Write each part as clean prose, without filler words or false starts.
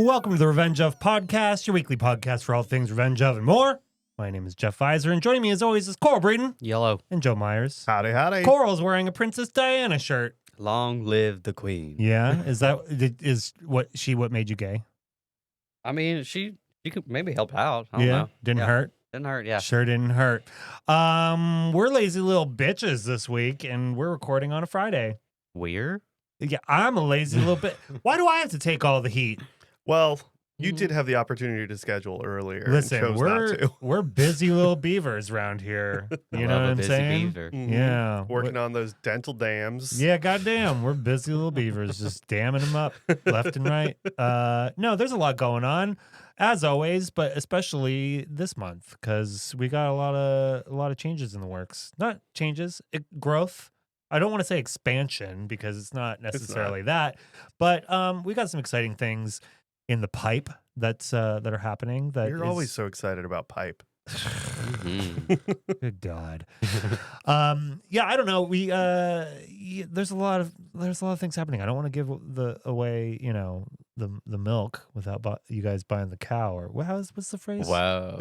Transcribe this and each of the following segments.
Welcome to the Revenge of Podcast, your weekly podcast for all things Revenge of and more. My name is Jeff Weiser, and joining me as always is Coral Breeden. Yellow. And Joe Myers. Howdy, howdy. Coral's wearing a Princess Diana shirt. Long live the queen. Yeah? What made you gay? I mean, she could maybe help out. I don't know. Didn't hurt? Didn't hurt, yeah. Sure didn't hurt. We're lazy little bitches this week, and we're recording on a Friday. Weird. Yeah, I'm a lazy little bit. Why do I have to take all the heat? Well, you did have the opportunity to schedule earlier. Listen, and chose not to. we're busy little beavers around here. You know what I'm saying? Beaver. Yeah. Working on those dental dams. Yeah, goddamn. We're busy little beavers just damming them up left and right. No, there's a lot going on, as always, but especially this month because we got a lot of changes in the works. Not changes, growth. I don't want to say expansion because it's not necessarily that, but we got some exciting things in the pipe that are happening. You're always so excited about pipe. Good God. Yeah, I don't know. We there's a lot of things happening. I don't want to give away, the milk without you guys buying the cow or what's the phrase? Wow.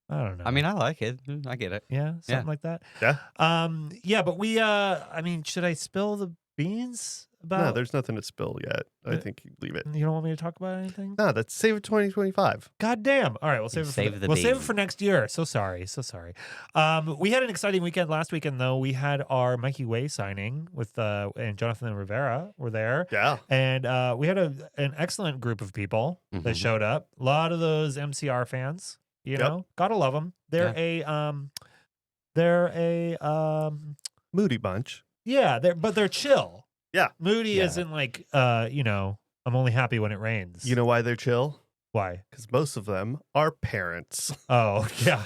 I don't know. I mean, I like it. I get it. Yeah, something like that. Yeah. Yeah, but we should I spill the beans about? No, there's nothing to spill yet. I think you leave it. You don't want me to talk about anything? No, that's save it 2025. God damn. All right, we'll save it for next year. So sorry. We had an exciting weekend last weekend though. We had our Mikey Way signing with and Jonathan and Rivera were there. Yeah. And we had an excellent group of people that showed up. A lot of those MCR fans, know. Gotta love them. They're a Moody bunch. yeah, they're chill. Yeah. Moody isn't like I'm only happy when it rains. You know why they're chill? Why? Because most of them are parents. Oh, yeah.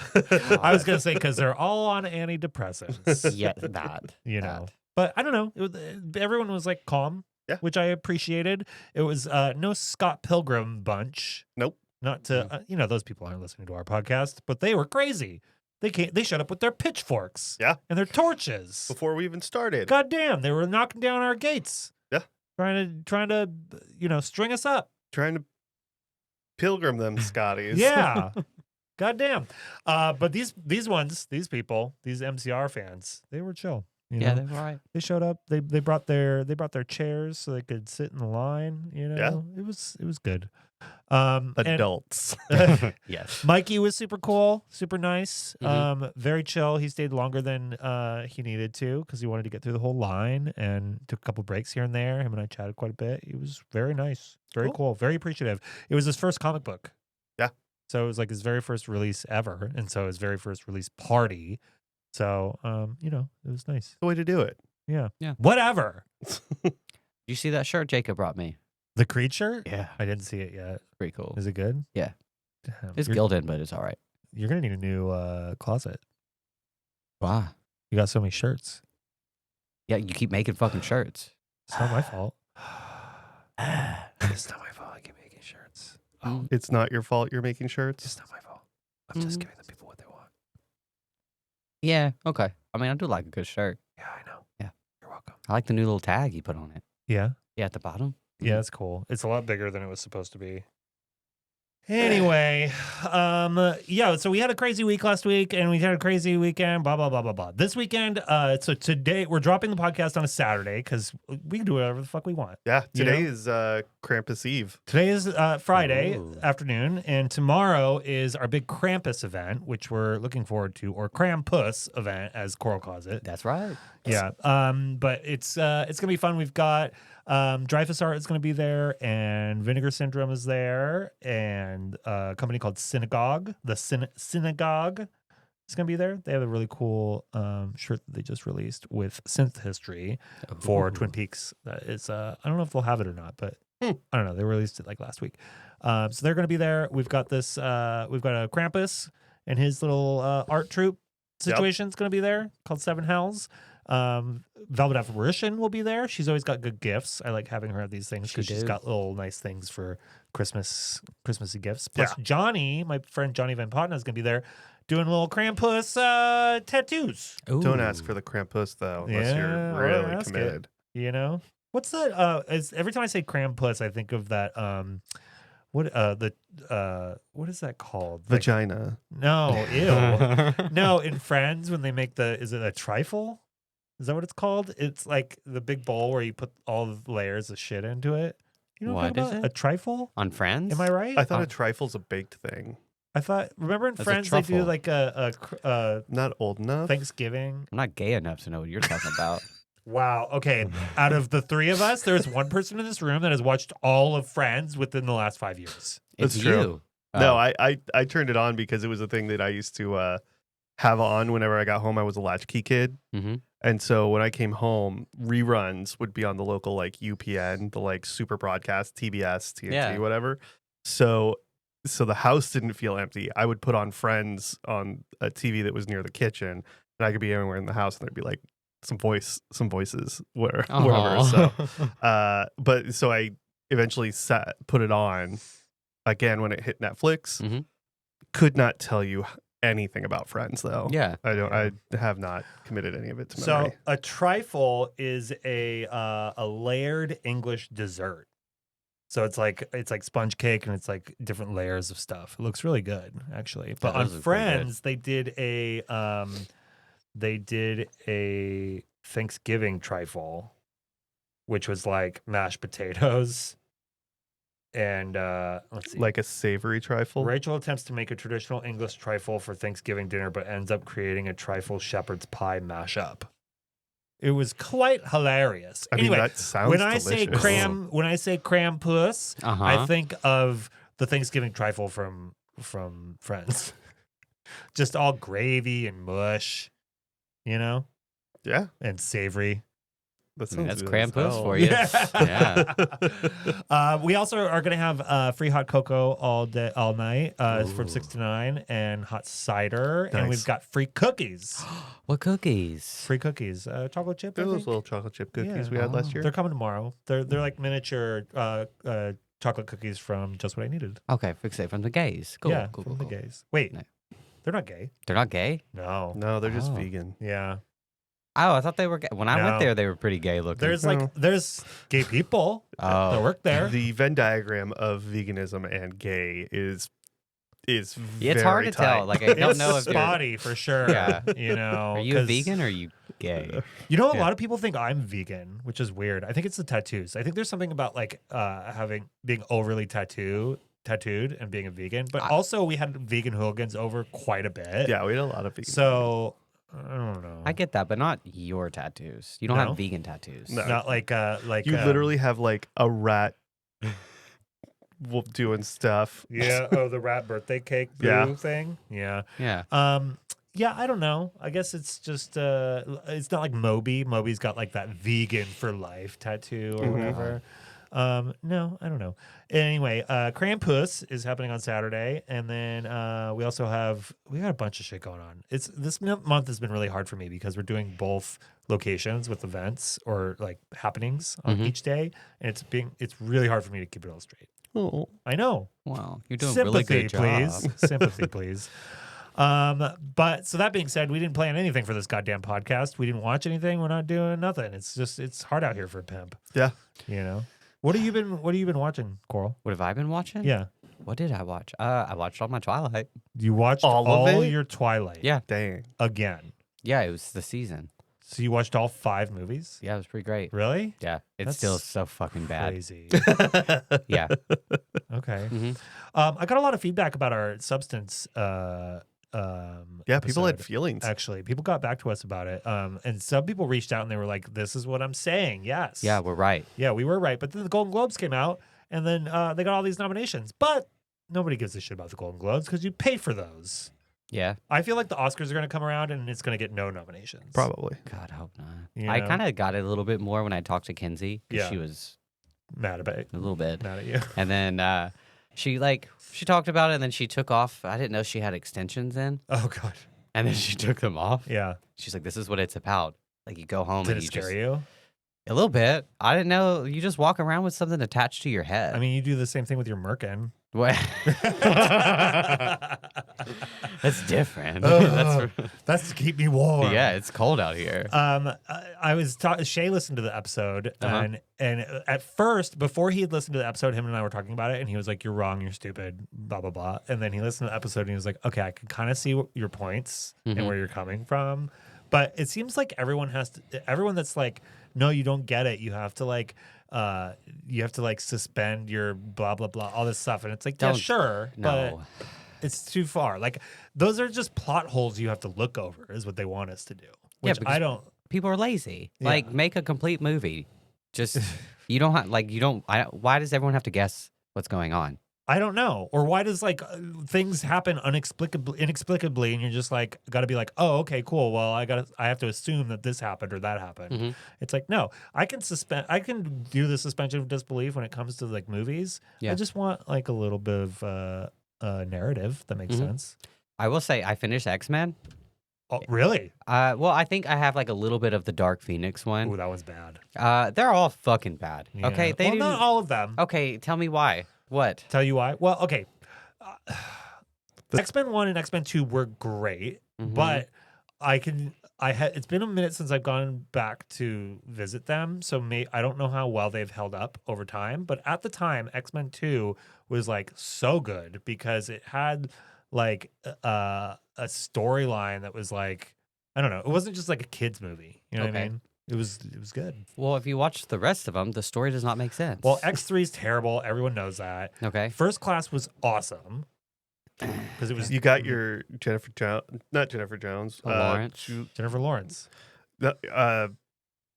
I was going to say because they're all on antidepressants. Yeah, that. know. But I don't know. Everyone was like calm, which I appreciated. It was no Scott Pilgrim bunch. Nope. Not to, those people aren't listening to our podcast, but they were crazy. They showed up with their pitchforks. Yeah. And their torches. Before we even started. God damn, they were knocking down our gates. Yeah. Trying to, string us up. Trying to pilgrim them Scotties. Yeah. God damn. But these people, these MCR fans, they were chill. Yeah, they were all right. They showed up. They brought their chairs so they could sit in the line. Yeah. It was good. Adults. Yes. Mikey was super cool, super nice, very chill. He stayed longer than he needed to because he wanted to get through the whole line and took a couple breaks here and there. Him and I chatted quite a bit. He was very nice, very cool, very appreciative. It was his first comic book. Yeah. So it was like his very first release ever, and so his very first release party. So it was nice. The way to do it. Yeah. Yeah. Whatever. You see that shirt Jacob brought me? The Creed shirt? Yeah. I didn't see it yet. Pretty cool. Is it good? Yeah. Damn. It's gilded, but it's all right. You're gonna need a new closet. Why? You got so many shirts. Yeah, you keep making fucking shirts. It's not my fault. It's not my fault. I keep making shirts. Oh, It's not your fault you're making shirts. It's not my fault. I'm just giving the people what they want. yeah. Okay. I mean, I do like a good shirt. Yeah, I know. Yeah. You're welcome. I like the new little tag you put on it. Yeah. Yeah, at the bottom. Yeah, it's cool. It's a lot bigger than it was supposed to be. Anyway, so we had a crazy week last week and we had a crazy weekend, blah, blah, blah, blah, blah. This weekend, so today we're dropping the podcast on a Saturday because we can do whatever the fuck we want. Yeah, today is Krampus Eve. Today is Friday Ooh. afternoon, and tomorrow is our big Krampus event, which we're looking forward to, or Krampus event, as Coral calls it. That's right. Yeah. But it's gonna be fun. We've got Dreyfus Art is gonna be there, and Vinegar Syndrome is there, and a company called Synagogue, Synagogue is gonna be there. They have a really cool shirt that they just released with synth history for Twin Peaks. That is I don't know if they'll have it or not, but I don't know. They released it like last week. So they're gonna be there. We've got this. We've got a Krampus and his little art troupe situation's gonna be there called Seven Hells. Velvet Apparition will be there. She's always got good gifts. I like having her have these things because she's got little nice things for Christmassy gifts. Plus Johnny, my friend Johnny Van Potna, is gonna be there doing little Krampus tattoos. Ooh. Don't ask for the Krampus though, unless you're really committed. What's that? Every time I say Krampus, I think of that. what what is that called? Vagina. No, ew. No, in Friends when they make is it a trifle? Is that what it's called? It's like the big bowl where you put all the layers of shit into it. You know what I'm What talking is about? it? A trifle? On Friends? Am I right? I thought a trifle's a baked thing. I thought. Remember in That's a Friends they do truffle. like a Not old enough. Thanksgiving. I'm not gay enough to know what you're talking about. Wow. Okay. Out of the three of us, there's one person in this room that has watched all of Friends within the last 5 years. It's That's true. you. No, Oh. I turned it on because it was a thing that I used to have on whenever I got home. I was a latchkey kid. Mhm. And so when I came home, reruns would be on the local like UPN, the like super broadcast, TBS, TNT, Yeah. whatever. So the house didn't feel empty. I would put on Friends on a TV that was near the kitchen, and I could be anywhere in the house, and there'd be like some voices wherever. So, but so I eventually put it on again when it hit Netflix. Mhm. Could not tell you anything about Friends though. Yeah. I have not committed any of it to memory. So a trifle is a layered English dessert. So it's like sponge cake and it's like different layers of stuff. It looks really good actually. But That on does look pretty good. Friends they did a Thanksgiving trifle, which was like mashed potatoes and let's see. Like a savory trifle. Rachel attempts to make a traditional English trifle for Thanksgiving dinner, but ends up creating a trifle shepherd's pie mashup. It was quite hilarious. I mean, Anyway, that sounds when I delicious. say Krampus, Uh-huh. I think of the Thanksgiving trifle from Friends. Just all gravy and mush, you know, Yeah, and savory. that I mean, sounds that's good as Krampus hell. for you. Yeah. We also are going to have free hot cocoa all night from 6 to 9 and hot cider. And Nice. we've got free cookies. What cookies? Free cookies. Chocolate chip, I Those think? little chocolate chip cookies Yeah. we had last Oh. year. They're coming tomorrow. They're like miniature chocolate cookies from Just What I Needed. Okay, fixate from the gays. Cool. Yeah, cool, from cool, the cool. gays. Wait, No. they're not gay. They're not gay? No. No, they're just Oh. vegan. Yeah. Oh, I thought they were gay. When I No. went there, they were pretty gay looking. There's gay people that Oh. work there. The Venn diagram of veganism and gay is Yeah, it's very hard to tight. tell. Like, I don't It's know if you're... spotty for sure. Yeah. You know. Are you a 'cause- vegan or are you gay? You know, a Yeah. lot of people think I'm vegan, which is weird. I think it's the tattoos. I think there's something about like being overly tattooed and being a vegan. But also we had vegan hooligans over quite a bit. Yeah, we had a lot of vegan. So I don't know. I get that, but not your tattoos. You don't No? have vegan tattoos. No. Not like you literally have like a rat doing stuff. yeah. Oh, the rat birthday cake Yeah. thing. Yeah. Yeah. Yeah, I don't know. I guess it's just it's not like Moby. Moby's got like that vegan for life tattoo or Mhm. whatever. No, I don't know. Anyway, Krampus is happening on Saturday, and then we got a bunch of shit going on. This month has been really hard for me because we're doing both locations with events or like happenings on Mhm. each day, and it's really hard for me to keep it all straight. Oh, I know. Well, you're doing a Sympathy, really good job. please. Sympathy, please. But so that being said, we didn't plan anything for this goddamn podcast. We didn't watch anything. We're not doing nothing. It's hard out here for a pimp. yeah. You know. What have you been watching, Coral? What have I been watching? Yeah. What did I watch? I watched all my Twilight. You watched All all, of it? your Twilight. Yeah. Dang. Again. Yeah, it was the season. So you watched all 5 movies? Yeah, it was pretty great. Really? Yeah, it's That's still so fucking bad. Crazy. Yeah. Okay. hmm I got a lot of feedback about our substance Yeah, people had episode. feelings. Actually, people got back to us about it. And some people reached out and they were like, "This is what I'm saying." Yes. Yeah, we're right. Yeah, we were right. But then the Golden Globes came out, and then they got all these nominations. But nobody gives a shit about the Golden Globes because you pay for those. Yeah. I feel like the Oscars are going to come around and it's going to get no nominations. Probably. God, I hope not. You I know? kind of got it a little bit more when I talked to Kinsey. 'Cause Yeah. she was Mad about it. a little bit. Mad at you. And then she talked about it and then she took off. I didn't know she had extensions in. Oh god. And then she took them off. Yeah. She's like, this is what it's about. Like, you go home Did and it you scare just... you? A little bit. I didn't know. You just walk around with something attached to your head. I mean, you do the same thing with your merkin. What? That's different. That's to keep me warm. Yeah, it's cold out here. I was Shay listened to the episode, and at first, before he had listened to the episode, him and I were talking about it, and he was like, "You're wrong, you're stupid," blah blah blah. And then he listened to the episode, and he was like, "Okay, I can kind of see your points and where you're coming from." But it seems like everyone that's like, "No, you don't get it. You have to like suspend your blah blah blah, all this stuff," and it's like, yeah, sure, No. but it's too far. Like those are just plot holes you have to look over, is what they want us to do. Which I don't. People are lazy. Yeah. Like, make a complete movie. Just you don't have why does everyone have to guess what's going on? I don't know. Or why does like things happen inexplicably, and you're just like got to be like, oh, okay, cool. Well, I have to assume that this happened or that happened. It's like, no, I can do the suspension of disbelief when it comes to like movies. Yeah. I just want like a little bit of narrative that makes sense. I will say I finished X-Men. Oh, really? Well, I think I have like a little bit of the Dark Phoenix one. Oh, that was bad. They're all fucking bad. Yeah. Okay, not all of them. Okay, tell me why. What? Tell you why? Well, okay. X-Men 1 and X-Men 2 were great, but it's been a minute since I've gone back to visit them, so I don't know how well they've held up over time, but at the time X-Men 2 was like so good because it had like a storyline that was like, I don't know, it wasn't just like a kids movie, you know what I mean? It was good. Well, if you watch the rest of them, the story does not make sense. Well, X3 is terrible. Everyone knows that. Okay. First Class was awesome because it was. You got your not Jennifer Jones, Lawrence. Jennifer Lawrence.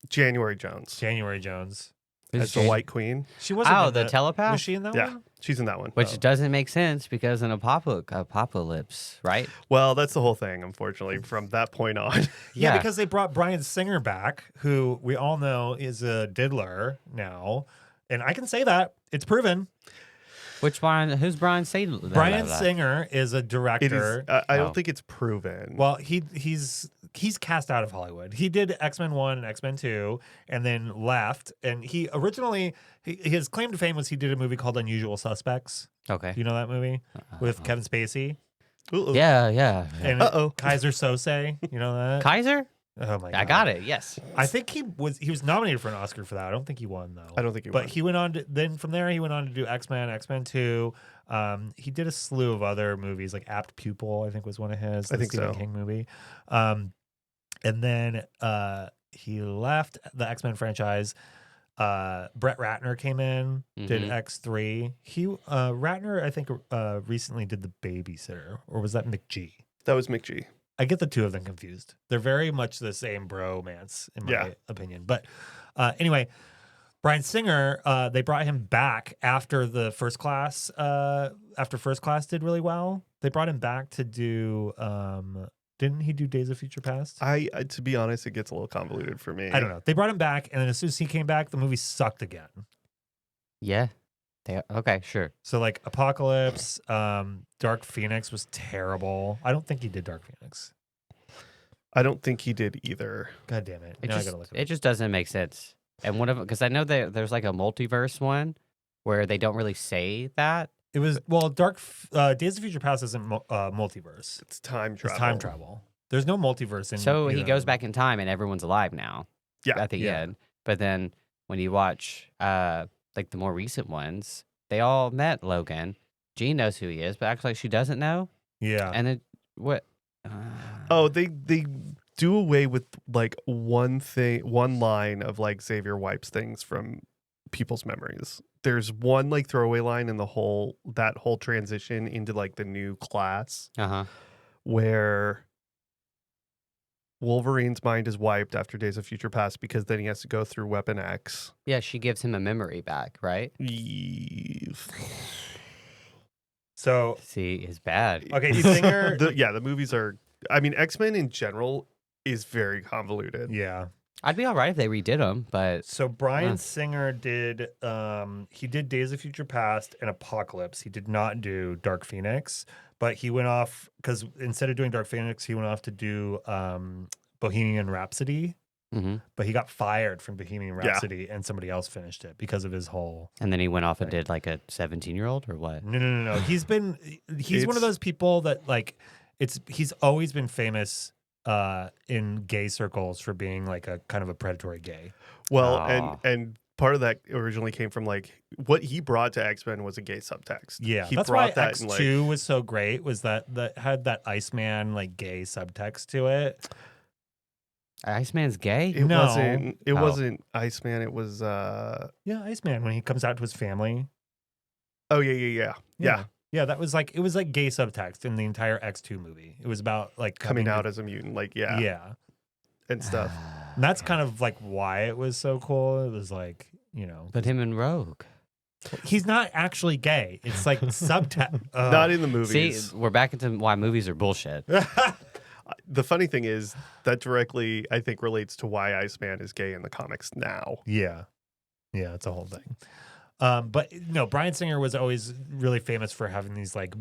January Jones. January Jones. As the White Queen. She wasn't. Oh, in the telepath? Was she in that Yeah, one? she's in that one. Which doesn't make sense because an apocalypse, right? Well, that's the whole thing, unfortunately, from that point on. Yeah, because they brought Bryan Singer back, who we all know is a diddler now. And I can say that. It's proven. Which Brian? Who's Brian Singer? Bryan Singer is a director. It is, I don't think it's proven. Well, he's cast out of Hollywood. He did X-Men 1 and X-Men 2 and then left. And he originally, his claim to fame was he did a movie called Unusual Suspects. Okay. You know that movie? With Kevin Spacey? Uh-oh. Yeah. And Kaiser Sose. You know that? Kaiser? Oh my God. I got it. Yes. I think he was nominated for an Oscar for that. I don't think he won though. I don't think he won. But he went on to, then from there he went on to do X-Men, X-Men 2. He did a slew of other movies like Apt Pupil, I think was one of his. I think Stephen so. King movie. And then he left the X-Men franchise. Brett Ratner came in, did X3. Ratner, I think, recently did The Babysitter, or was that McG? That was McG. I get the two of them confused. They're very much the same bromance, in my opinion. But anyway, Bryan Singer, they brought him back after the First Class. After First Class did really well, they brought him back to do. Didn't he do Days of Future Past? I to be honest, it gets a little convoluted for me. I don't know. They brought him back, and then as soon as he came back, the movie sucked again. Yeah. Okay, sure. So like Apocalypse, Dark Phoenix was terrible. I don't think he did Dark Phoenix. I don't think he did either. God damn it! It just doesn't make sense. And one of them, because I know there's like a multiverse one where they don't really say that. It was Days of Future Past isn't multiverse. It's time travel. It's time travel. There's no multiverse in. So he goes back in time and everyone's alive now. Yeah. At the end, but then when you watch like the more recent ones, they all met Logan. Jean knows who he is, but acts like she doesn't know. Yeah. And then what? They do away with like one line of like Xavier wipes things from people's memories. There's one like throwaway line in that whole transition into like the new class where Wolverine's mind is wiped after Days of Future Past because then he has to go through Weapon X. Yeah, she gives him a memory back, right? So see, it's bad. Okay, Singer. The movies are. I mean, X-Men in general is very convoluted. Yeah. I'd be all right if they redid them, but so Bryan Singer did he did Days of Future Past and Apocalypse. He did not do Dark Phoenix, but he went off because instead of doing Dark Phoenix, he went off to do Bohemian Rhapsody. But he got fired from Bohemian Rhapsody and somebody else finished it because of his whole. And then he went off and did like a 17-year-old or what? No. He's one of those people that like he's always been famous in gay circles for being like a kind of a predatory gay. Well, Aw. and part of that originally came from like what he brought to X-Men was a gay subtext. Yeah, he that's why brought that in, X2 like, was so great. Was that had that Iceman like gay subtext to it? Iceman's gay? it No. wasn't it Oh. wasn't Iceman. It was Yeah, Iceman when he comes out to his family. oh yeah. Yeah, that was like it was like gay subtext in the entire X2 movie. It was about like Coming having out to- as a mutant, like yeah. and stuff. And that's kind of like why it was so cool. It was like, But him and Rogue. he's not actually gay. It's like subtext. Not in the movies. See, we're back into why movies are bullshit. The funny thing is that directly, I think, relates to why Iceman is gay in the comics now. Yeah, it's a whole thing. But no, Bryan Singer was always really famous for having these like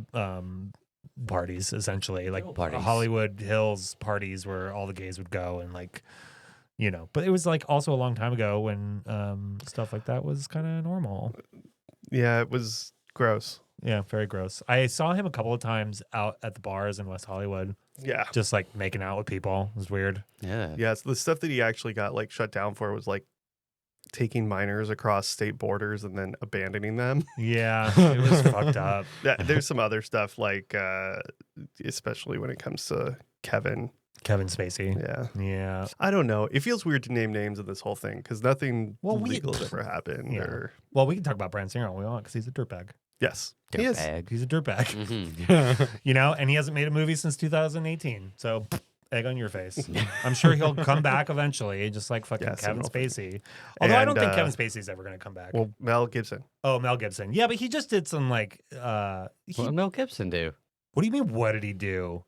parties, essentially, like parties. Hollywood Hills parties where all the gays would go and like, But it was like also a long time ago when stuff like that was kind of normal. Yeah, it was gross. Yeah, very gross. I saw him a couple of times out at the bars in West Hollywood, Yeah. just like making out with people. It was weird. Yeah. Yeah, so the stuff that he actually got like shut down for was like taking minors across state borders and then abandoning them. Yeah, it was fucked up. There's some other stuff like especially when it comes to Kevin. Kevin Spacey. Yeah. Yeah. I don't know. It feels weird to name names in this whole thing because nothing Well, legal has ever happened. Yeah. Or Well, we can talk about Bryan Singer all we want because he's a dirtbag. yes, he is. Dirtbag. He's a dirtbag. Mhm. And he hasn't made a movie since 2018. So, egg on your face. I'm sure he'll come back eventually, just like fucking Yeah, Kevin someone will. Spacey. Although I don't And, think Kevin Spacey's ever going to come back. Well, Mel Gibson. Oh, Mel Gibson. Yeah, but he just did some like. What did Mel Gibson do? What do you mean? What did he do?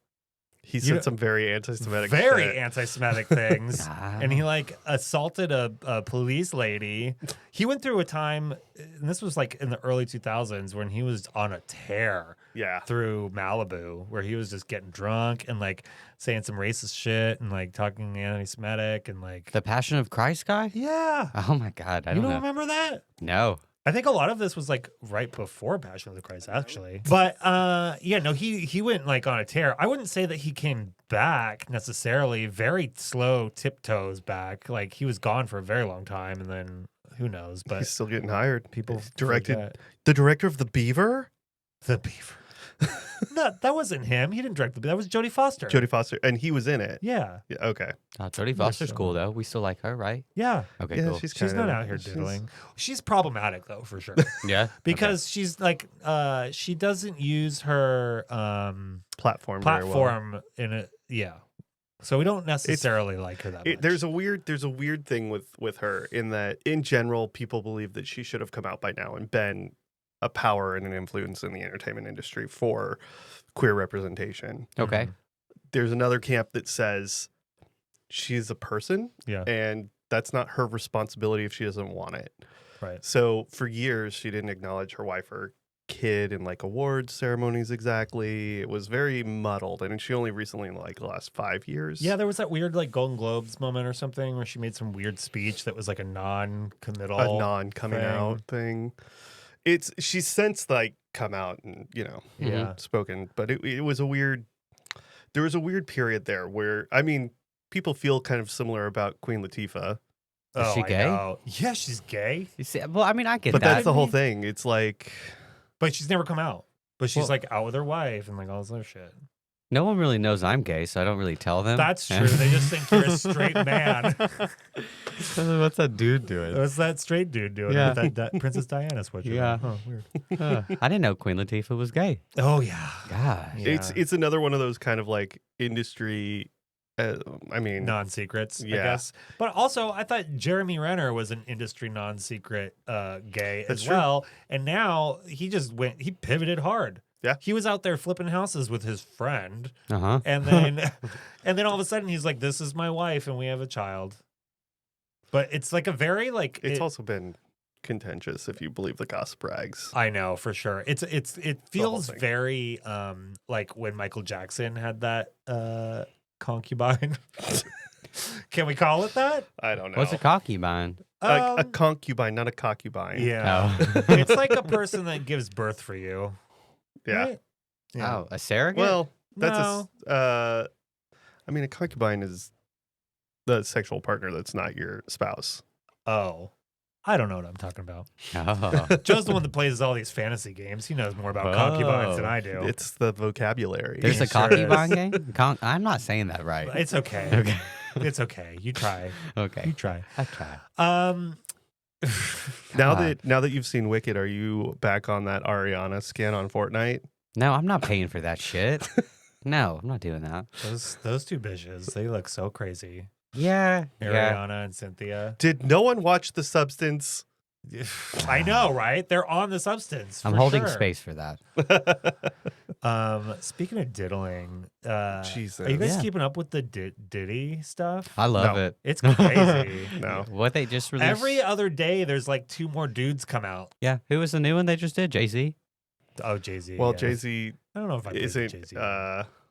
He You said know- some very anti-Semitic Very shit. anti-Semitic things. Ah. And he like assaulted a police lady. He went through a time, and this was like in the early 2000s when he was on a tear Yeah. through Malibu, where he was just getting drunk and like saying some racist shit and like talking anti-Semitic and like. The Passion of Christ guy? Yeah. Oh my God. I You don't don't know. remember that? No. I think a lot of this was like right before Passion of the Christ, actually. But he went like on a tear. I wouldn't say that he came back necessarily. Very slow tiptoes back. Like he was gone for a very long time, and then who knows? But He's still getting hired. people He's directed forget. the director of The Beaver, The Beaver. No, that wasn't him. He didn't direct the. That was Jodie Foster. Jodie Foster, and he was in it. Yeah, Yeah, okay. Jodie Foster's cool though. We still like her, right? yeah. Okay, Yeah, cool. she's She's kinda- not out here she's- diddling. She's problematic though, for sure, Yeah. because she's like, she doesn't use her Platform. Very well. platform in it. Yeah. So we don't necessarily like her that much. There's a weird thing with her in that in general people believe that she should have come out by now and been a power and an influence in the entertainment industry for queer representation. Okay. There's another camp that says she's a person Yeah. and that's not her responsibility if she doesn't want it. Right. So for years she didn't acknowledge her wife or kid in like awards ceremonies exactly. It was very muddled and she only recently in like the last 5 years. Yeah, there was that weird like Golden Globes moment or something where she made some weird speech that was like a non-committal. a non-coming thing. out thing. She's since like come out and Yeah. spoken, but it was a weird. There was a weird period there where I mean, people feel kind of similar about Queen Latifah, Is she I gay? know. Yeah, she's gay, You see, well, I mean, I get but that. that's the whole thing. It's like but she's never come out. But she's Well- like out with her wife and like all this other shit. No one really knows I'm gay, so I don't really tell them. That's true. They just think you're a straight man. What's that dude doing? What's that straight dude doing Yeah. with that Princess Diana sweatshirt? Yeah. Huh, weird. I didn't know Queen Latifah was gay. Oh yeah. Gosh. Yeah. it's another one of those kind of like industry. I mean, Non-secrets, I Yeah. guess. But also, I thought Jeremy Renner was an industry non-secret gay That's as true. well. And now he pivoted hard. Yeah. He was out there flipping houses with his friend. Uh huh. And then and then all of a sudden he's like, this is my wife and we have a child. But it's like a very like it's it- also been contentious if you believe the gossip rags. I know for sure. It whole feels thing. very like when Michael Jackson had that concubine. Can we call it that? I don't know. What's a concubine? a concubine, not a concubine. Yeah. Oh. It's like a person that gives birth for you. Yeah. Right? Yeah. Oh, a surrogate? Well, No. I mean, a concubine is the sexual partner that's not your spouse. Oh, I don't know what I'm talking about. Oh. Joe's the one that plays all these fantasy games. He knows more about concubines than I do. It's the vocabulary. There's a Sure concubine game? I'm not saying that right. It's okay. Okay. It's okay. You try. Okay. You try. I try. Now God. that you've seen Wicked, are you back on that Ariana skin on Fortnite? No, I'm not paying for that shit. No, I'm not doing that. Those two bitches, they look so crazy. Yeah. Ariana and Cynthia. Did no one watch The Substance? I know, right? They're on the substance. I'm for holding sure. space for that. Speaking of diddling, Jesus. are you guys Yeah. keeping up with the Diddy stuff? I love No. it. It's crazy. No. What they just released. Every other day, there's like 2 more dudes come out. Yeah. Who was the new one they just did? Jay-Z? Oh, Jay-Z. Well, yeah. Jay-Z I don't know if I believe isn't Jay-Z.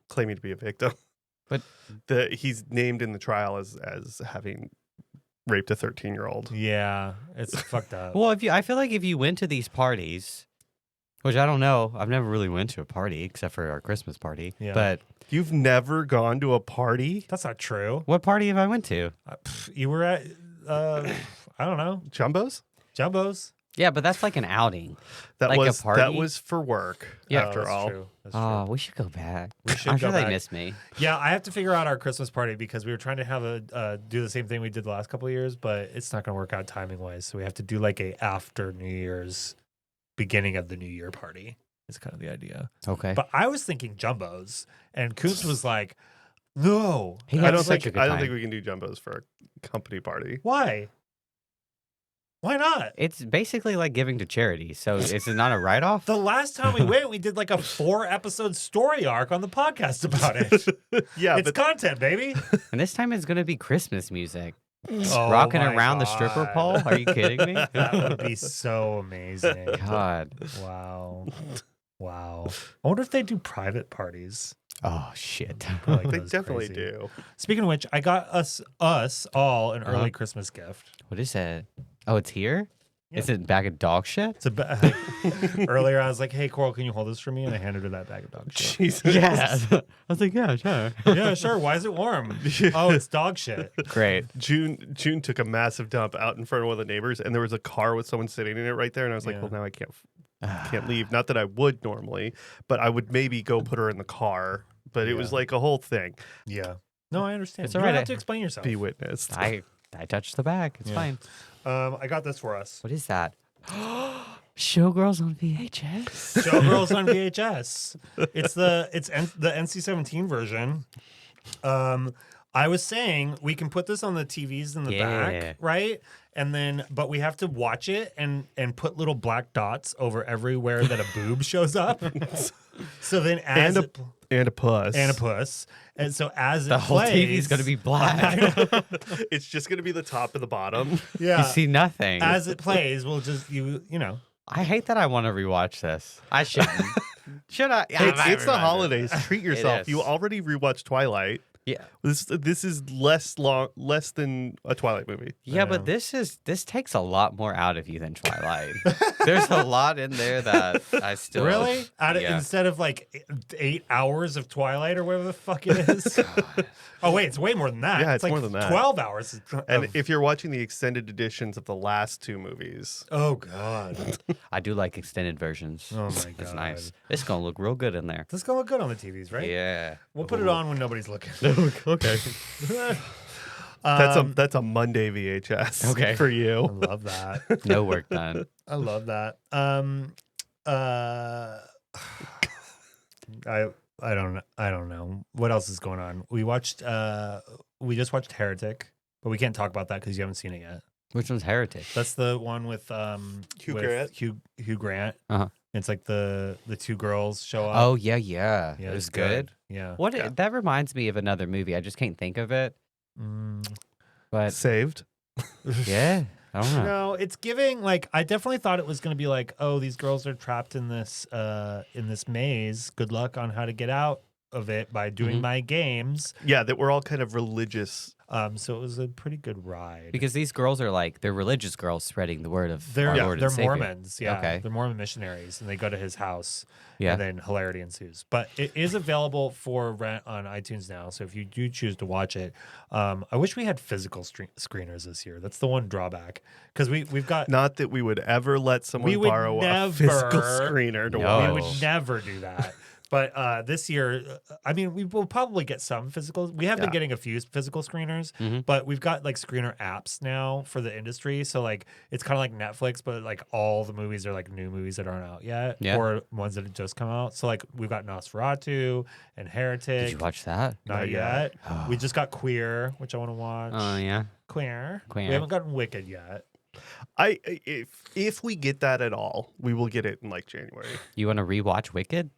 claiming to be a victim. But- he's named in the trial as having raped a 13-year-old. Yeah, it's fucked up. Well, I feel like if you went to these parties, which I don't know, I've never really went to a party except for our Christmas party. Yeah. But You've never gone to a party? That's not true. what party have I went to? You were at, I don't know, Jumbos? Jumbo's. Yeah, but that's like an outing. That Like a was party? that was for work. Yeah. after that's all. True. That's Oh, true. we should go back. We should I'm go sure they back. miss me. Yeah, I have to figure out our Christmas party because we were trying to have do the same thing we did the last couple of years, but it's not going to work out timing wise. So we have to do like a after New Year's, beginning of the New Year party. Is kind of the idea. Okay. But I was thinking Jumbos, and Koontz was like, "No, He I had don't such think a good I don't time. think we can do Jumbos for a company party. why? Why not?" It's basically like giving to charity. So is it not a write-off? The last time we went, we did like a 4-episode story arc on the podcast about it. Yeah, It's but content, baby. And this time it's going to be Christmas music. Oh Rocking my around the stripper God. pole? Are you kidding me? That would be so amazing. God. Wow. Wow. I wonder if they do private parties. Oh, shit. Like they those definitely crazy. do. Speaking of which, I got us all an early Christmas gift. What is that? Oh, it's here? Yeah. Is it a bag of dog shit? It's earlier I was like, "Hey, Coral, can you hold this for me?" And I handed her that bag of dog shit. Jesus. Yeah. I was like, yeah, sure. Yeah, sure. Why is it warm? Oh, it's dog shit. Great. June took a massive dump out in front of one of the neighbors, and there was a car with someone sitting in it right there. And I was like, Yeah. well, now I can't leave. Not that I would normally, but I would maybe go put her in the car. But it was Yeah. like a whole thing. Yeah. No, I understand. It's You all don't right. have to explain yourself. Be witnessed. I touched the bag. It's Yeah. fine. I got this for us. What is that? Showgirls on VHS. Showgirls on VHS. It's the NC-17 version. I was saying we can put this on the TVs in the Yeah. back, right? And then, but we have to watch it and put little black dots over everywhere that a boob shows up. So then, as And and a puss. and a puss, and so as The it whole plays, TV's going to be black. It's just gonna be the top and the bottom. yeah. You see nothing. As it plays, we'll just you know. I hate that I want to rewatch this. I shouldn't. Should I? Yeah, I It's, might it's the rewatch it. holidays. Treat yourself. is. You already rewatched Twilight. Yeah. This is less than a Twilight movie. Yeah, but this takes a lot more out of you than Twilight. There's a lot in there that I still Really? Yeah. Instead of like 8 hours of Twilight or whatever the fuck it is. Oh wait, it's way more than that. Yeah, it's like more than that. 12 hours. And of- if you're watching the extended editions of the last 2 movies, oh god, I do like extended versions. oh my That's god, nice. It's gonna look real good in there. This is gonna look good on the TVs, right? Yeah. We'll put it on when nobody's looking. okay, that's a Monday VHS. Okay. For I you. love that. No work done. I love that. I don't know what else is going on. We just watched Heretic, but we can't talk about that because you haven't seen it yet. Which one's Heretic? That's the one with Hugh with Grant? Hugh Grant. Uh-huh. It's like the 2 girls show up. Oh yeah. It yeah, was it's good. Yeah. What Yeah. that reminds me of another movie. I just can't think of it. But Saved. yeah, I don't know. No, it's giving like I definitely thought it was going to be like, oh, these girls are trapped in this maze. Good luck on how to get out. of it by doing my games. Yeah, that we're all kind of religious. So it was a pretty good ride. Because these girls are like, they're religious girls spreading the word of They're our Lord they're and Savior. Mormons, yeah. Okay. They're Mormon missionaries, and they go to his house, Yeah. and then hilarity ensues. But it is available for rent on iTunes now, so if you do choose to watch it, I wish we had physical screeners this year. That's the one drawback, because we've got Not that we would ever let someone We would borrow a never- physical screener to No. watch. we would never do that. But this year, I mean, we will probably get some physical. We have been Yeah. getting a few physical screeners, Mhm. but we've got like screener apps now for the industry. So like it's kind of like Netflix, but like all the movies are like new movies that aren't out yet, Yeah. or ones that have just come out. So like we've got Nosferatu and Heretic. Did you watch that? Not Not yet. yet. We just got Queer, which I want to watch. Oh, yeah. Queer. Queer. We haven't gotten Wicked yet. If we get that at all, we will get it in like January. You want to rewatch Wicked?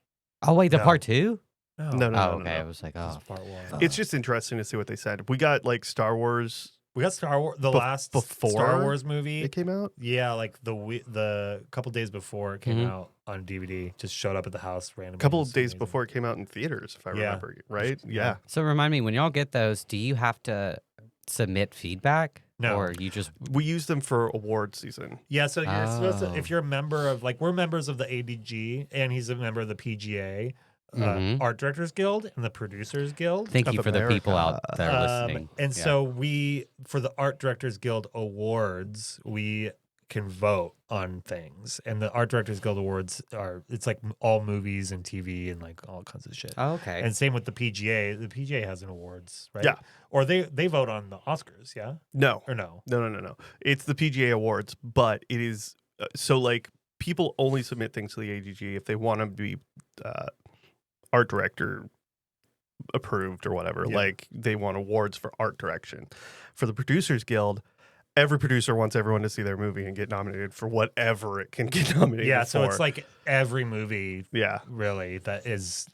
Oh, wait, the No. part 2? No, Oh, no. okay. I was like, This is oh. part one. It's just interesting to see what they said. We got like Star Wars. We got Star Wars, the last before Star Wars movie. It came out. Yeah, like the couple days before it came Mhm. out on DVD, just showed up at the house randomly. A couple It of was days amazing. before it came out in theaters, if I Yeah. remember right. Yeah. So remind me, when y'all get those, do you have to submit feedback? No. Or you just, We use them for award season. Yeah, so you're supposed to, Oh. if you're a member of like we're members of the ADG and he's a member of the PGA, Mhm. Art Directors Guild and the Producers Guild. thank Of you for the people out America. there listening. And Yeah. so we, for the Art Directors Guild Awards, we can vote on things. And the Art Directors Guild Awards it's like all movies and TV and like all kinds of shit. Oh, okay. And same with the PGA. The PGA has an awards, right? Yeah. Or they vote on the Oscars, yeah? No, Or no? no. It's the PGA Awards, but it is so like people only submit things to the ADG if they want to be art director approved or whatever. Yeah. Like they want awards for art direction. For the Producers Guild, every producer wants everyone to see their movie and get nominated for whatever it can get nominated Yeah, for. so it's like every movie yeah, really that is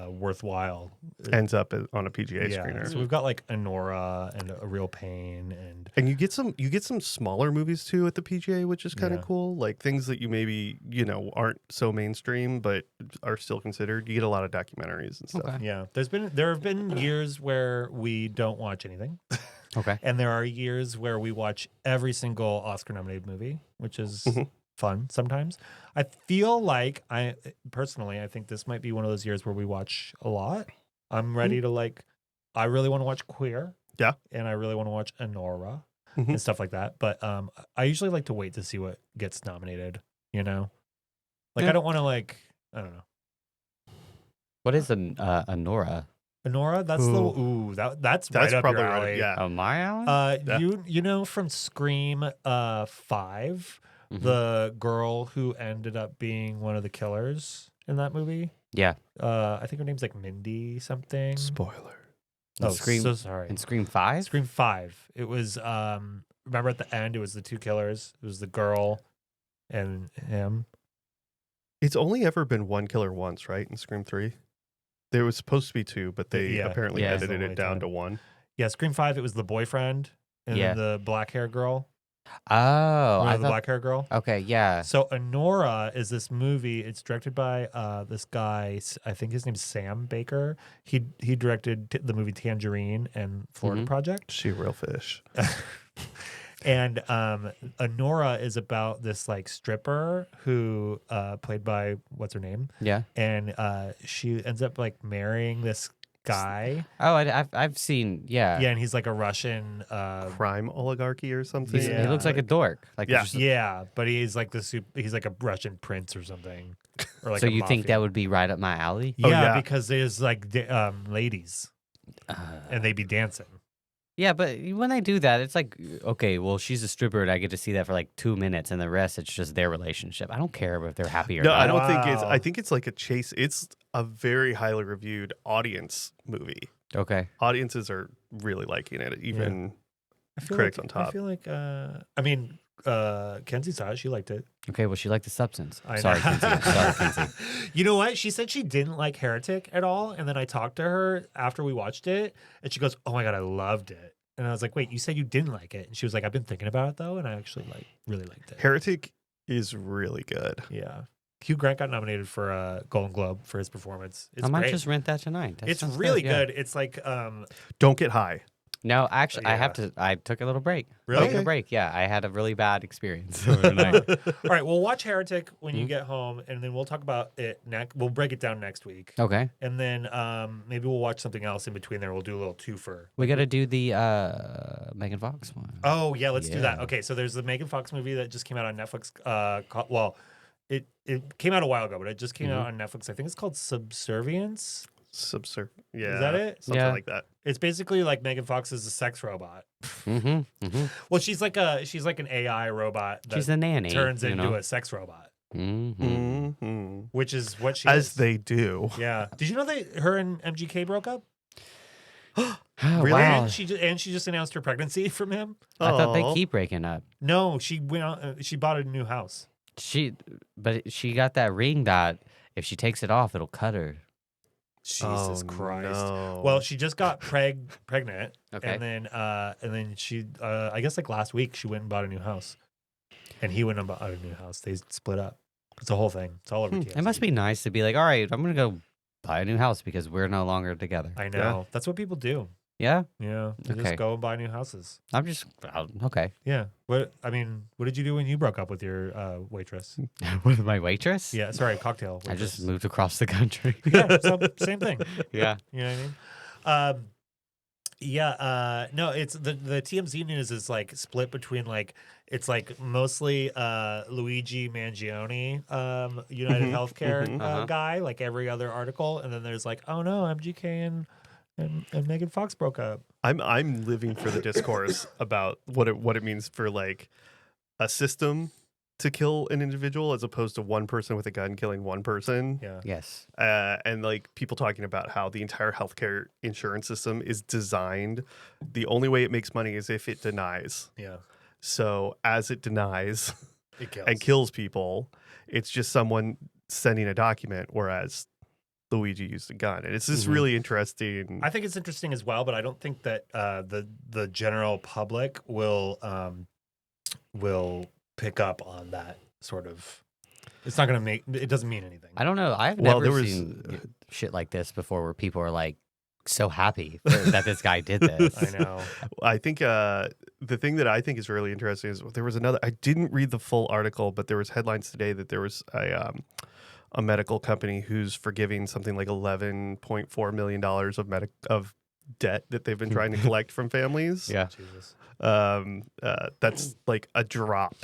worthwhile. ends up on a PGA Yeah, screener. so we've got like Anora and A Real Pain and And you get some smaller movies too at the PGA, which is kind of Yeah. cool. Like things that you maybe aren't so mainstream, but are still considered. You get a lot of documentaries and stuff. Okay. yeah. There have been years where we don't watch anything. Okay. And there are years where we watch every single Oscar nominated movie, which is Mhm. fun sometimes. I feel like I think this might be one of those years where we watch a lot. I'm ready to I really want to watch Queer. Yeah. And I really want to watch Anora Mhm. and stuff like that. But I usually like to wait to see what gets nominated, Like Yeah. I don't want to I don't know. What is a Nora? Anora, that's that's right That's up probably your right. alley. Yeah. Oh, my alley? Yeah. You know from Scream 5, Mhm. the girl who ended up being one of the killers in that movie. Yeah. I think her name's like Mindy something. Spoiler. In Oh, Scream, so sorry. in Scream 5? Scream 5. It was remember at the end it was the two killers. It was the girl and him. It's only ever been one killer once, right? In Scream 3, there was supposed to be two, but they Yeah. apparently Yeah. edited Only it down time. to one. Yeah, Scream 5 it was the boyfriend and Yeah. then the black hair girl. Oh, I Remember the thought. black hair girl? Okay, yeah. So Anora is this movie. It's directed by this guy. I think his name's Sam Baker. He directed the movie Tangerine and Florida Mhm. Project. She a real fish. And Anora is about this stripper who played by what's her name, Yeah. and she ends up marrying this guy. Oh, I've seen. Yeah. Yeah, and he's like a Russian. Crime oligarchy or something. He looks like a dork. Like Yeah. there's- Yeah, but he's like he's like a Russian prince or something. Or so a you think mafia. that would be right up my alley? Yeah, Oh, yeah. because there's ladies and they be dancing. Yeah, but when I do that, it's like, okay, well, she's a stripper, and I get to see that for 2 minutes, and the rest, it's just their relationship. I don't care if they're happy or No, not. I don't think it's. Wow. I think it's like a chase. It's a very highly reviewed audience movie. Okay. Audiences are really liking it. Even I feel critics like, on top. I feel like Kenzie saw it. She liked it. Okay, well, she liked the substance. I Sorry, know. Kenzie. Sorry, Kenzie. You know what? She said she didn't like Heretic at all, and then I talked to her after we watched it, and she goes, "Oh my god, I loved it." And I was like, "Wait, you said you didn't like it?" And she was like, "I've been thinking about it though, and I actually really liked it." Heretic is really good. Yeah. Hugh Grant got nominated for a Golden Globe for his performance. It's I might great. just rent that tonight. That It's sounds really yeah. good. It's like Don't get high. No, actually, I have Yeah. to. I took a little break. Really? Took a break. Yeah, I had a really bad experience overnight. All right, we'll watch Heretic when you Mhm. get home, and then we'll talk about it next. We'll break it down next week, Okay, and then maybe we'll watch something else in between there. We'll do a little twofer. we got to do the Megan Fox one. Oh yeah, let's do that. Yeah. Okay, so there's the Megan Fox movie that just came out on Netflix. Well, it came out a while ago, but it just came out on Netflix. I think it's called Subservience. Yeah. Is that it? Something Yeah. like that. It's basically like Megan Fox is a sex robot. Mm-hmm. Well, she's like an AI robot that She's a nanny. turns you into know? a sex robot, Mm-hmm. Mm-hmm. which is what she As is. they do. Yeah. Did you know her and MGK broke up? Oh, Really? wow. And she just announced her pregnancy from him. I thought they Aw. keep breaking up. No, she went out. She bought a new house. But she got that ring that if she takes it off, it'll cut her. Jesus Oh, Christ. no. Well, she just got pregnant, Okay. and then she, I guess like last week, she went and bought a new house, and he went and bought a new house. They split up. It's a whole thing. It's all over TMZ. It must be nice to be like, all right, I'm gonna go buy a new house because we're no longer together. I know. That's what people do. Yeah, Yeah, they Okay. just go and buy new houses. I'm just okay. Yeah. What did you do when you broke up with your waitress? With my waitress. Yeah, sorry, cocktail. I Waitress. just moved across the country. Yeah, same thing. yeah. You know what I mean? No, it's the TMZ news is like split between like it's like mostly Luigi Mangione, United Mhm, Healthcare mhm. Uh-huh. guy, like every other article, and then there's like, oh no, MGK and Megan Fox broke up. I'm living for the discourse about what it means for like a system to kill an individual as opposed to one person with a gun killing one person. Yeah. Yes. And like people talking about how the entire healthcare insurance system is designed. The only way it makes money is if it denies. Yeah. So as it denies It kills. and kills people, it's just someone sending a document, whereas Luigi used a gun. And it's just Mhm. really interesting. I think it's interesting as well, but I don't think that the general public will pick up on that sort of. It's not going to make. It doesn't mean anything. I don't know. I've Well, never there was- seen shit like this before, where people are like so happy that this guy did this. I know. I think the thing that I think is really interesting is there was another. I didn't read the full article, but there was headlines today that there was a medical company who's forgiving something like $11.4 million of debt that they've been trying to collect from families. Yeah. Jesus. That's like a drop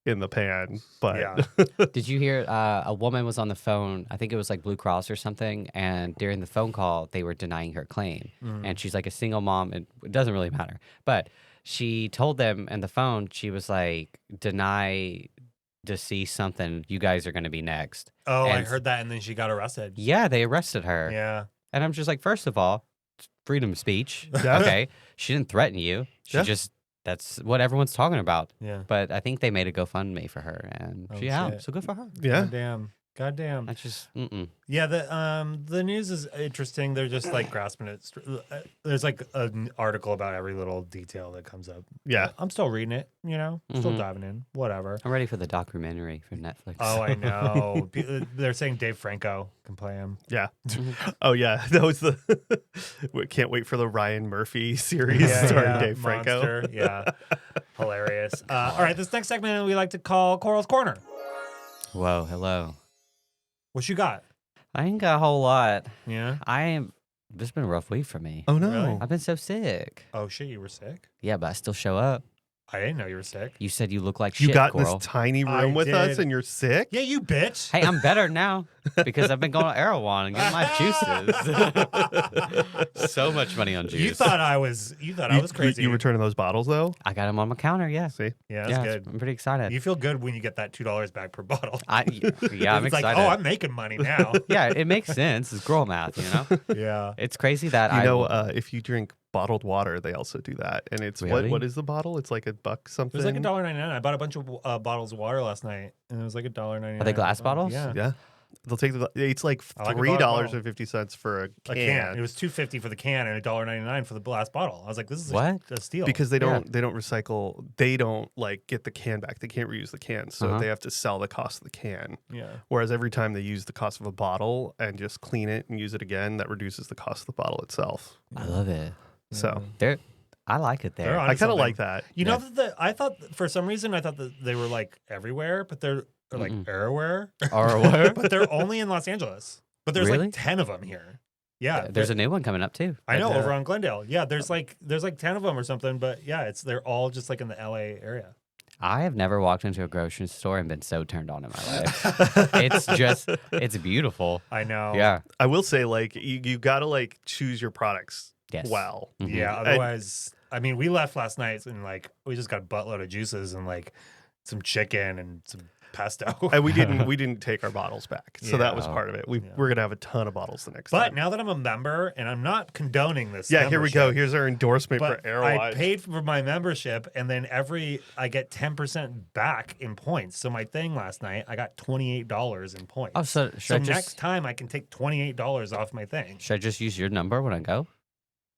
in the pan. But Yeah. Did you hear a woman was on the phone? I think it was like Blue Cross or something. And during the phone call, they were denying her claim. Mm. And she's like a single mom. And it doesn't really matter. But she told them in the phone, she was like, deny deceased something. You guys are going to be next. Oh, I And- heard that, and then she got arrested. Yeah, they arrested her. Yeah. And I'm just like, first of all, freedom of speech. Yeah. Okay. She didn't threaten you. She Yeah. just, that's what everyone's talking about. Yeah. But I think they made a GoFundMe for her and Oh, she out. shit. So good for her. yeah. Goddamn. I just, mm-mm. Yeah, the news is interesting. They're just like grasping it. There's like an article about every little detail that comes up. Yeah. I'm still reading it, still Mhm. diving in, whatever. I'm ready for the documentary for Netflix. Oh, I know. They're saying Dave Franco can play him. Yeah. Mhm. Oh, yeah. That was the. We can't wait for the Ryan Murphy series starring Dave Franco. Monster. Yeah, hilarious. All right, this next segment we like to call Coral's Corner. Whoa, hello. What you got? I ain't got a whole lot. Yeah. This has been a rough week for me. Oh, no. Really? I've been so sick. Oh shit, you were sick. Yeah, but I still show up. I didn't know you were sick. You said you look like You shit, got in Coral. this tiny I room with us did. and you're sick? Yeah, you bitch. Hey, I'm better now because I've been going to Erewhon and getting my juices. So much money on juice. You thought I was crazy. You returning those bottles, though? I got them on my counter. Yeah, See? Yeah, that's yeah, good. I'm pretty excited. You feel good when you get that $2 back per bottle. Yeah, I'm It's excited. like, oh, I'm making money now. Yeah, it makes sense. It's girl math, you know. Yeah. It's crazy that You know, if you drink bottled water, they also do that. And it's Really? what is the bottle? It's like $1 It something. was like $1.99. I bought a bunch of bottles of water last night, and it was like $1.99. Are they glass bottles? Yeah. Yeah. They'll take it's like I like a $3.50 for a can. It was $2.50 for the can and $1.99 for the last bottle. I was like, this is What? a steal. Because they don't recycle. They don't like get the can back. They can't reuse the can, so they have to sell the cost of the can. Yeah. Whereas every time they use the cost of a bottle and just clean it and use it again, that reduces the cost of the bottle itself. I love it. So I like it there. They're on I kind of something. like that. You know that I thought for some reason I thought that they were like everywhere, but they're like everywhere. Or But they're only in Los Angeles. But there's Really? like 10 of them here. Yeah, there's a new one coming up too. I know And, over on Glendale. Yeah, there's like 10 of them or something. But yeah, they're all just like in the LA area. I have never walked into a grocery store and been so turned on in my life. It's beautiful. I know. Yeah. I will say, like, you got to like choose your products Yes. well. Mhm. Yeah. Otherwise, I mean, we left last night and like we just got a buttload of juices and like some chicken and some pesto. And we didn't take our bottles back, so that was Yeah. part of it. We're gonna have a ton of bottles the next But time. now that I'm a member, and I'm not condoning this. Yeah, here we go. membership, Here's our endorsement But for Erewhon. I paid for my membership, and then I get 10% back in points. So my thing last night, I got $28 in points. Oh, so so next time I can take $28 off my thing. should I just use your number when I go?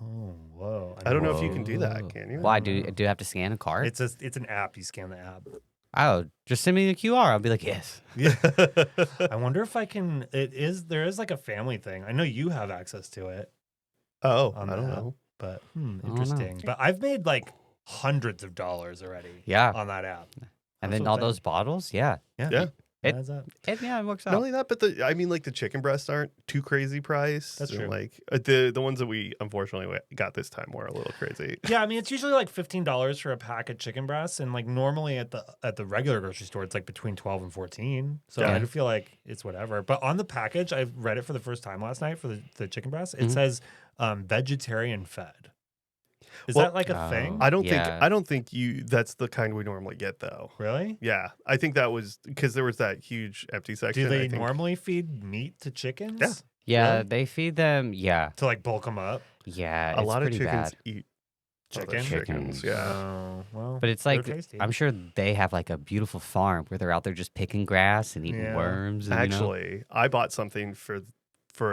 Oh, whoa! I don't know if you can Whoa. do that. Can you? Why do you have to scan a card? It's an app. You scan the app. Oh, just send me the QR. I'll be like, yes. Yeah. I wonder if I can. There is like a family thing. I know you have access to it, Oh, on I don't the app. know. but don't know. interesting. But I've made like hundreds of dollars already. Yeah. On that app. And That's then what all I'm those bottles. Yeah. Yeah. It adds up. It works Not out. only that, but like the chicken breasts aren't too crazy priced. That's and, true. Like the ones that we unfortunately got this time were a little crazy. Yeah, I mean it's usually like $15 for a pack of chicken breasts, and like normally at the regular grocery store it's like between 12 and 14. So Yeah. I do feel like it's whatever. But on the package, I read it for the first time last night for the chicken breast. It Mhm. says vegetarian fed. Is Well, that like a thing? I don't Yeah. think that's the kind we normally get though. Really? Yeah, I think that was because there was that huge empty section. Do they I think. normally feed meat to chickens? Yeah. Yeah, Really? they feed them. Yeah. To like bulk them up? Yeah. A It's lot of pretty chickens bad. eat other Chicken? chickens. Yeah. Oh, well. But it's they're like, tasty. I'm sure they have like a beautiful farm where they're out there just picking grass and eating Yeah. worms. And, Actually, I bought something for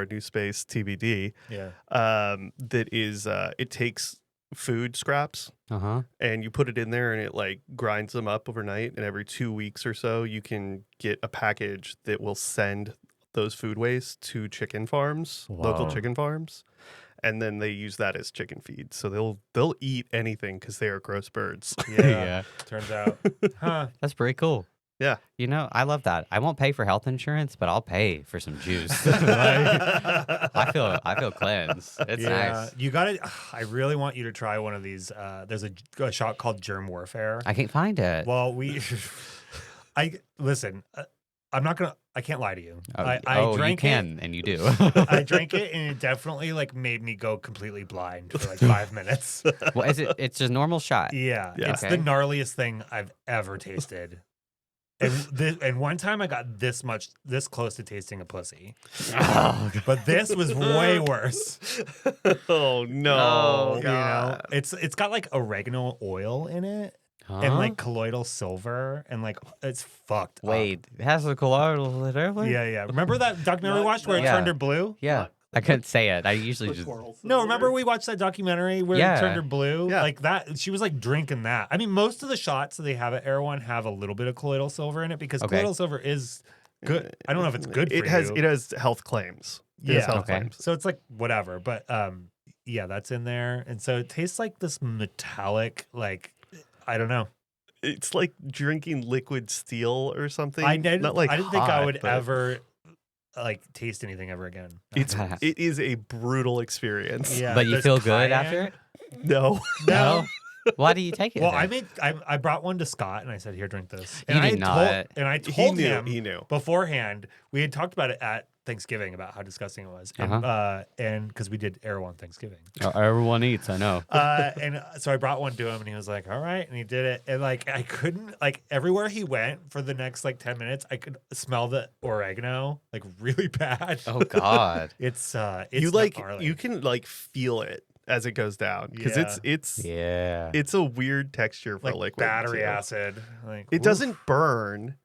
a new space TBD. Yeah. That is it takes food scraps Uh-huh. and you put it in there and it like grinds them up overnight, and every 2 weeks or so you can get a package that will send those food waste to chicken farms, local Wow. chicken farms, and then they use that as chicken feed. So they'll eat anything because they are gross birds. Yeah. Turns out. Huh. That's pretty cool. Yeah. You know, I love that. I won't pay for health insurance, but I'll pay for some juice. I feel cleansed. It's nice. You got it. I really want you to try one of these. There's a shot called Germ Warfare. I can't find it. Well, listen. I can't lie to you. Oh, I drank you can, and you do. I drank it, and it definitely like made me go completely blind for like 5 minutes. Well, is it? It's a normal shot. Yeah, Yeah. it's Okay. the gnarliest thing I've ever tasted. And one time I got this close to tasting a pussy, Oh, but this was way worse. Oh no. You know, it's got like oregano oil in it and like colloidal silver and like it's fucked. up. Wait, it has a colloidal whatever? Yeah. Remember that documentary we Not- watched where it Yeah. turned her blue? Yeah. I couldn't say it. I usually just. No, remember we watched that documentary where Yeah. it turned her blue? Yeah. Like that. She was like drinking that. I mean, most of the shots that they have at Erewhon have a little bit of colloidal silver in it because Okay. colloidal silver is good. I don't know if it's good for It has you. health claims. It has Yeah. health Okay. claims. So it's like whatever. But yeah, that's in there. And so it tastes like this metallic, like I don't know. It's like drinking liquid steel or something. I didn't Not like think I hot, would but ever like taste anything ever again. it is a brutal experience. Yeah. But you there's feel good cayenne. after it? No. No. Why do you take it? Well, then? I brought one to Scott and I said, "Here, drink this." You And did not. I He told knew. him He knew. beforehand. We had talked about it at Thanksgiving about how disgusting it was, and because we did Erewhon Thanksgiving, Everyone eats. I know. and so I brought one to him, and he was like, "All right," and he did it, and like I couldn't like everywhere he went for the next like 10 minutes, I could smell the oregano like really bad. Oh God. It's You like gnarly. you can like feel it as it goes down because Yeah. Yeah. it's a weird texture for like liquid battery too. acid. Like It oof. doesn't burn.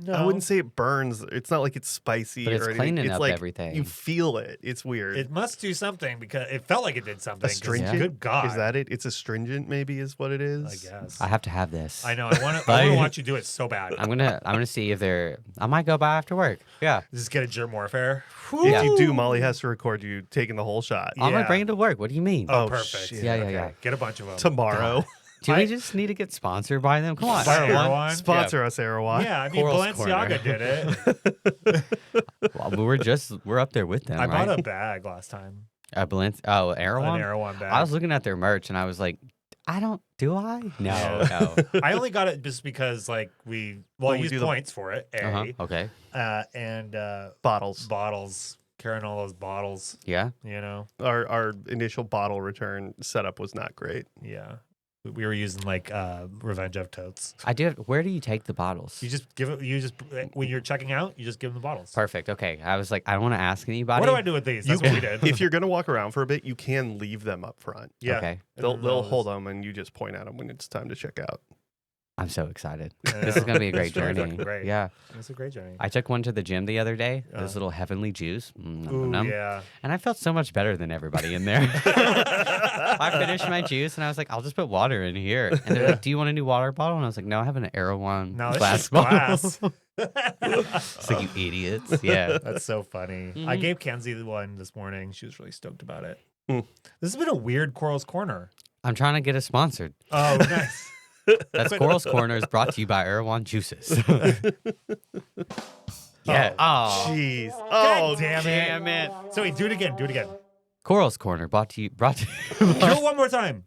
No, I wouldn't say it burns. It's not like it's spicy But it's or anything. cleaning It's up like everything. you feel it. It's weird. It must do something because it felt like it did something. 'cause Astringent? Good God. Is that it? It's astringent, maybe, is what it is. I guess. I have to have this. I know. I want to watch you do it so bad. I'm gonna see if they're. I might go by after work. Yeah. Just get a germ warfare. If you do, Molly has to record you taking the whole shot I'm gonna Yeah. bring it to work. What do you mean? Oh, Oh, perfect. shit. Yeah. Get a bunch of them. tomorrow. Do we just need to get sponsored by them? Come on. By Erewhon. Erewhon? Sponsor us, Erewhon. Yeah, I mean, Coral's Balenciaga Corner. did it. Well, we're up there with them. I right? bought a bag last time. Oh, Erewhon? An Erewhon bag. I was looking at their merch and I was like, do I? No, Yeah. no. I only got it just because, like, I we used do the- points for it, A. Uh-huh. Okay. And Bottles. Carrying all those bottles, Yeah. you know? Our initial bottle return setup was not great. Yeah. We were using, like, Revenge of Totes. Where do you take the bottles? You just when you're checking out, you just give them the bottles. Perfect. Okay. I was like, I don't want to ask anybody. What do I do with these? That's what we did. If you're gonna walk around for a bit, you can leave them up front. Yeah. Okay. They'll hold them, and you just point at them when it's time to check out. I'm so excited. Yeah. This is going to be a great It's really journey. fucking great. Yeah. It's a great journey. I took one to the gym the other day, this little heavenly juice. Ooh, yeah. And I felt so much better than everybody in there. I finished my juice and I was like, I'll just put water in here. And they're like, do you want a new water bottle? And I was like, no, I have an Erewhon No, it's glass just bottle. glass. It's like, you idiots. Yeah. That's so funny. I Mhm. gave Kenzie the one this morning. She was really stoked about it. Mm. This has been a weird Coral's Corner. I'm trying to get us sponsored. Oh, nice. That's Coral's Corner is brought to you by Erewhon Juices. Yeah. Oh. Jeez. God Oh, damn it. So wait, do it again. Do it again. Coral's Corner brought to you. Do it one more time.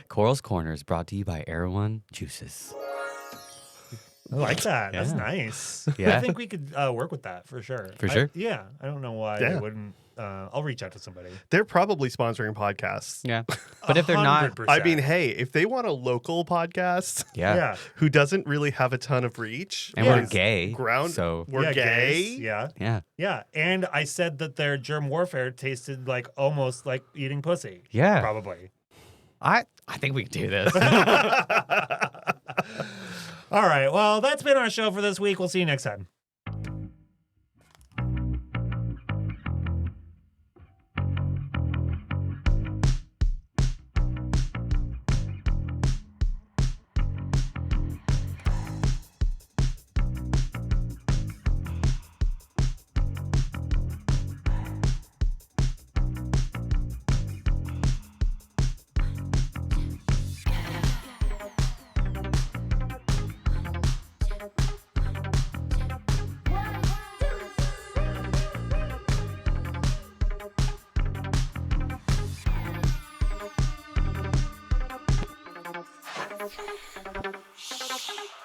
Coral's Corner is brought to you by Erewhon Juices. I like that. That's Yeah. nice. Yeah. I think we could work with that for sure. For sure? Yeah. I don't know why Yeah. I wouldn't. I'll reach out to somebody. They're probably sponsoring podcasts. Yeah. But if they're not, 100%. I mean, hey, if they want a local podcast yeah. who doesn't really have a ton of reach, And Yeah. we're gay. we're Yeah, gay. gays. Yeah. Yeah. Yeah. And I said that their germ warfare tasted like almost like eating pussy. Yeah. Probably. I think we can do this. All right. Well, that's been our show for this week. We'll see you next time. Shh.